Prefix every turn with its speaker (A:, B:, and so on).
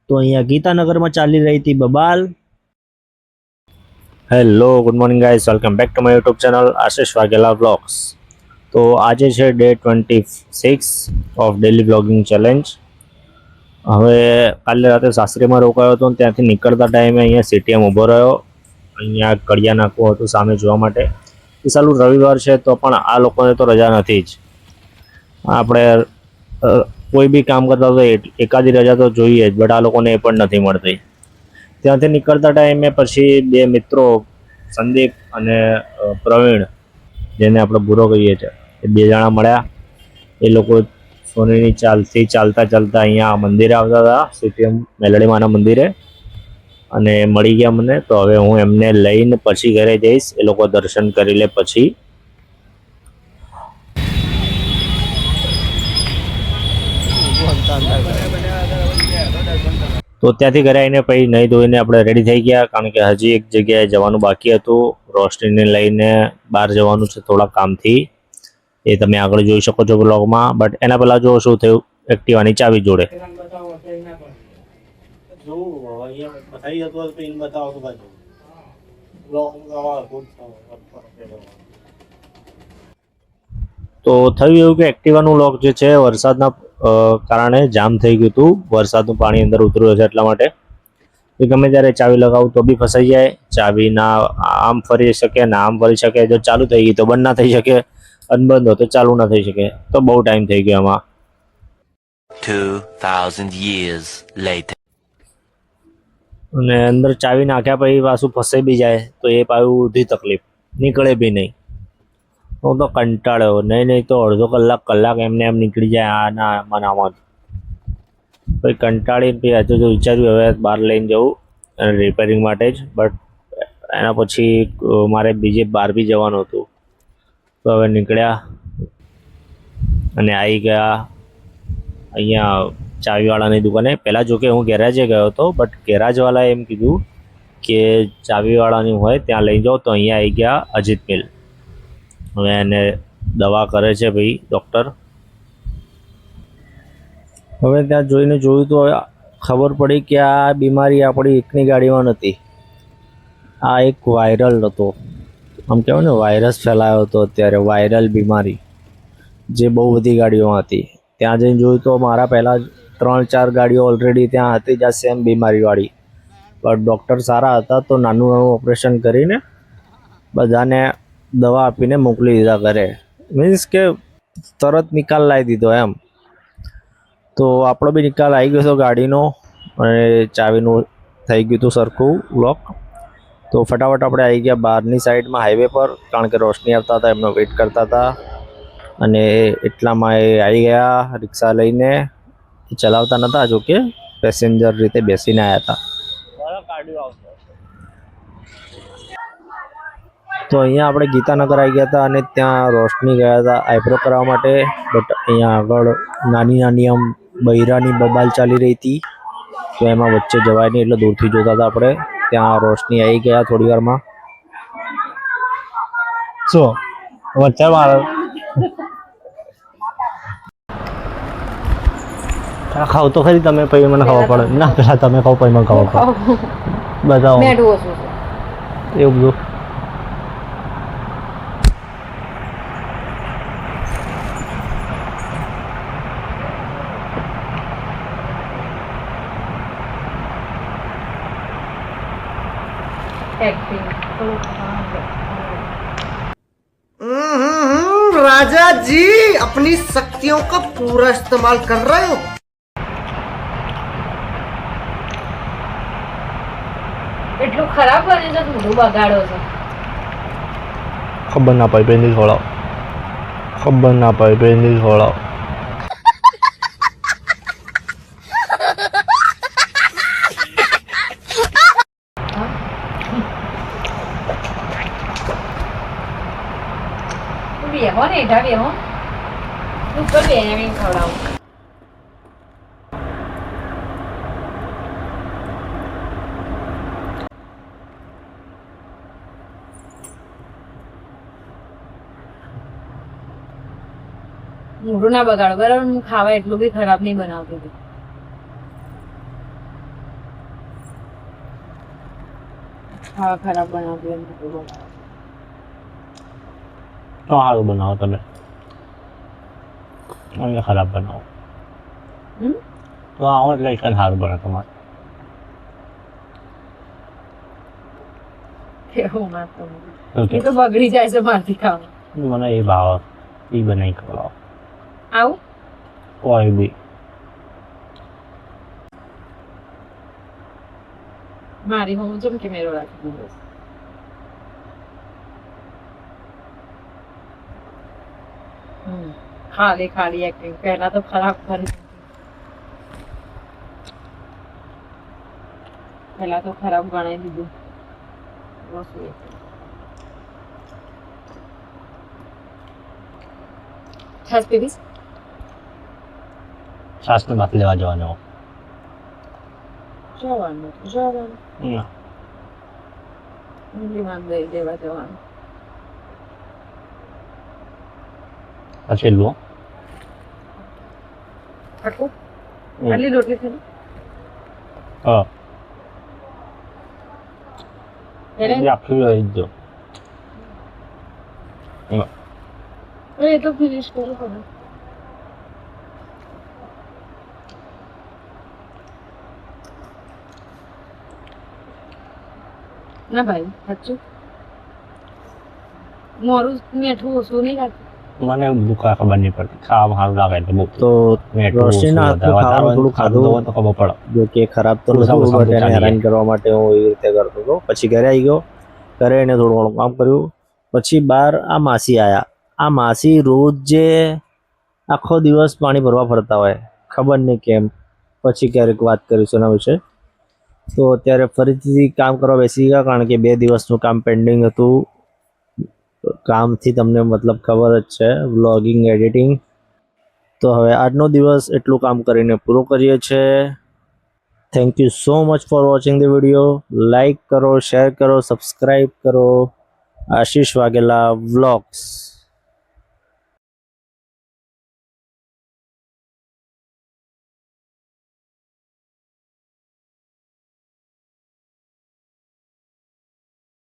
A: તો અહીંયા ગીતાનગરમાં ચાલી રહી હતી બબાલ. Hello, good morning guys, welcome back to my YouTube channel Ashish Vaghela vlogs. તો આજે છે day 26 of daily vlogging challenge. હવે કાલે રાતે સાસરીમાં રોકાયો હતો, ત્યાંથી નીકળતા ટાઈમે અહીંયા સીટીએમ ઊભો રહ્યો. અહીંયા કડિયા નાખવું હતું સામે જોવા માટે. એ સાલું રવિવાર છે તો પણ આ લોકોને તો રજા નથી જ. આપણે કોઈ બી કામ કરતા હોય એકાદી રજા તો જોઈએ જ, બટ આ લોકોને એ પણ નથી મળતી. ત્યાંથી નીકળતા ટાઈમે પછી બે મિત્રો સંદીપ અને પ્રવીણ, જેને આપણે બુરો કહીએ છીએ, એ બે જણા મળ્યા. એ લોકો સોનીની ચાલથી ચાલતા અહીંયા મંદિરે આવતા હતા, સીટીએમ મેલડીમાના મંદિરે, અને મળી ગયા મને. તો હવે હું એમને લઈને પછી ઘરે જઈશ, એ લોકો દર્શન કરી લે પછી. તો ત્યાંથી ઘરે આવીને પછી નહીં ધોઈને આપણે રેડી થઈ ગયા, કારણ કે હજી એક જગ્યાએ જવાનું બાકી હતું. રોશનીને લઈને બહાર જવાનું છે થોડા કામથી, એ તમે આગળ જોઈ શકો છો બ્લોગમાં. બટ એના પહેલાં જો શું થયું એક્ટિવાની ચાવી જોડે. તો થયું એવું કે એક્ટિવાનું લોક જે છે વરસાદના કારણે જામ થઈ ગયું હતું. વરસાદનું પાણી અંદર ઉતર્યું છે એટલા માટે એ ગમે ત્યારે ચાવી લગાવું તો બી ફસાઈ જાય. ચાવી ના આમ ફરી શકે ના આમ ફરી શકે. જો ચાલુ થઈ ગઈ તો બંધ ના થઈ શકે, અનબંધ હોય તો ચાલુ ના થઈ શકે. તો બહુ ટાઈમ થઈ ગયો એમાં.
B: 2000 years later.
A: અને અંદર ચાવી નાખ્યા પછી પાછું ફસાઈ બી જાય તો એ પાછું ઊંધી તકલીફ, નીકળે બી નહીં. હું તો કંટાળ્યો. નહીં તો અડધો કલાક એમને એમ નીકળી જાય આમાં. પછી કંટાળીને પછી આજે તો વિચાર્યું હવે બહાર લઈને જવું અને રિપેરિંગ માટે જ. બટ એના પછી મારે બીજે બહાર બી જવાનું હતું, તો હવે નીકળ્યા અને આવી ગયા અહીંયા ચાવીવાળાની દુકાને. પહેલાં જોકે હું ગેરાજે ગયો હતો, બટ ગેરાજવાળાએ એમ કીધું કે ચાવીવાળાની હોય ત્યાં લઈ જાઓ. તો અહીંયા આવી ગયા અજીત મિલ. હવે એને દવા કરે છે ભાઈ ડૉક્ટર. હવે ત્યાં જોઈને જોયું તો ખબર પડી કે આ બીમારી આપણી એકની ગાડીમાં નથી, આ એક વાયરલ હતો. આમ કહેવાય ને વાયરસ ફેલાયો હતો અત્યારે, વાયરલ બીમારી જે બહુ બધી ગાડીઓમાં હતી. ત્યાં જઈને જોયું તો મારા પહેલાં 3-4 ગાડીઓ ઓલરેડી ત્યાં હતી જ આ સેમ બીમારીવાળી. બટ ડૉક્ટર સારા હતા તો નાનું ઓપરેશન કરીને બધાને દવા આપીને મોકલી દીધા ઘરે. મીન્સ કે તરત નિકાલ લાવી દીધો એમ. તો આપણો બી નિકાલ આવી ગયો હતો ગાડીનો, અને ચાવીનું થઈ ગયું હતું સરખું લોક. તો ફટાફટ આપણે આવી ગયા બહારની સાઈડમાં હાઈવે પર, કારણ કે રોશની આવતા હતા, એમનો વેઇટ કરતા હતા. અને એટલામાં એ આવી ગયા રિક્ષા લઈને. એ ચલાવતા નહોતા, જોકે પેસેન્જર રીતે બેસીને આવ્યા હતા. તો અહીંયા આપણે ગીતાનગર આવી ગયા હતા અને ત્યાં રોશની ગયા હતા આઈબ્રો કરવા માટે. બટ અહીંયા આગળ નાની આમ બૈરાની બબાલ ચાલી રહી હતી, તો એમાં વચ્ચે જવાય નહીં એટલે દૂરથી જોતા હતા આપણે. ત્યાં રોશની આવી ગયા થોડી વારમાં. શું વચ્ચે મારો ખાવ તો ખરી તમે, પછી મને ખબર પડે. ના પેલા તમે ખાવ પછી મને ખબર પડે. બતાવો એવું બધું.
C: राजा जी अपनी शक्तियों का पूरा इस्तेमाल कर रहे हो.
D: એટલું ખરાબ બને છે, થોડું બગાડો છો.
A: ખબર ના પડી પેન્ડિસ ખોલાવ. ખબર ના પડી પેન્ડિસ ખોલાવ.
D: બેહો ને એઠા બેહો, ઉપર બેને ખવડાવું. મોઢું ના બગાડો બરાબર. હું ખાવા એટલું બી ખરાબ નહીં બનાવતી હતી. ખાવા ખરાબ બનાવતી એમ તો બગાડો.
E: તો સારું બનાવો તમે, અને ખરાબ બનાવો
D: હમ?
E: તો આવો એટલે એક જ સારું બને તમારે.
D: કેવું ના તો એ તો બગડી જાય છે મારથી ખાવા.
E: મને એ ભાવ એ બનાવી ખવડાવો
D: આવું
E: કોઈ બી.
D: મારી હું જેમ કે મેરો રાખી દીધો. ખાલી ખાલી એક્ટિંગ. પહેલા તો ખરાબ કરી. પહેલા તો ખરાબ ગણાઈ દીધું. છાસ પીવીશ?
E: સાસને ભાત લેવા જવાનો.
D: જવાનું ઊંઘીમાં દઈ દેવા જવાનું.
E: પછી લો
D: આટલું આટલી રોટલી થઈ
E: હા
D: એને
E: આખી રહી જ
D: એ તો ફિનિશ કરું હવે. ના ભાઈ સાચું મોરું મીઠું ઓછું નહીં લાગતું.
E: મને દુખા ખબર નહીં પડતી, ખાવામાં સારું લાગે એટલે બહુ.
A: તો
E: મીઠું
A: રોશનીના
E: ઓછું,
A: હાથનું ખાવાનું થોડું ખાધું
E: હોય તો ખબર પડે.
A: જો કે ખરાબ તો
E: થોડું
A: નતું
E: સાબુ
A: but એને
E: ચાલી
A: હેરાન
E: જાય.
A: કરવા માટે હું એવી રીતે કરતો હતો. પછી ઘરે આવી ગયો, ઘરે એને થોડું ઘણું કામ કર્યું. પછી બહાર આ માસી આયા. આ માસી રોજ જે આખો દિવસ પાણી ભરવા ફરતા હોય, ખબર નહીં કેમ. પછી ક્યારેક વાત કરીશું એના વિશે. તો અત્યારે ફરીથી કામ કરવા બેસી ગયા, કારણ કે 2 દિવસનું કામ પેન્ડિંગ હતું. કામથી તમને મતલબ ખબર જ છે, વ્લોગિંગ, એડિટિંગ. તો હવે આજનો દિવસ એટલું કામ કરીને પૂરો કરીએ છીએ. Thank you so much for watching the video. Like કરો, શેર કરો, સબસ્ક્રાઈબ કરો. આશીષ વાઘેલા વ્લોગ્સ.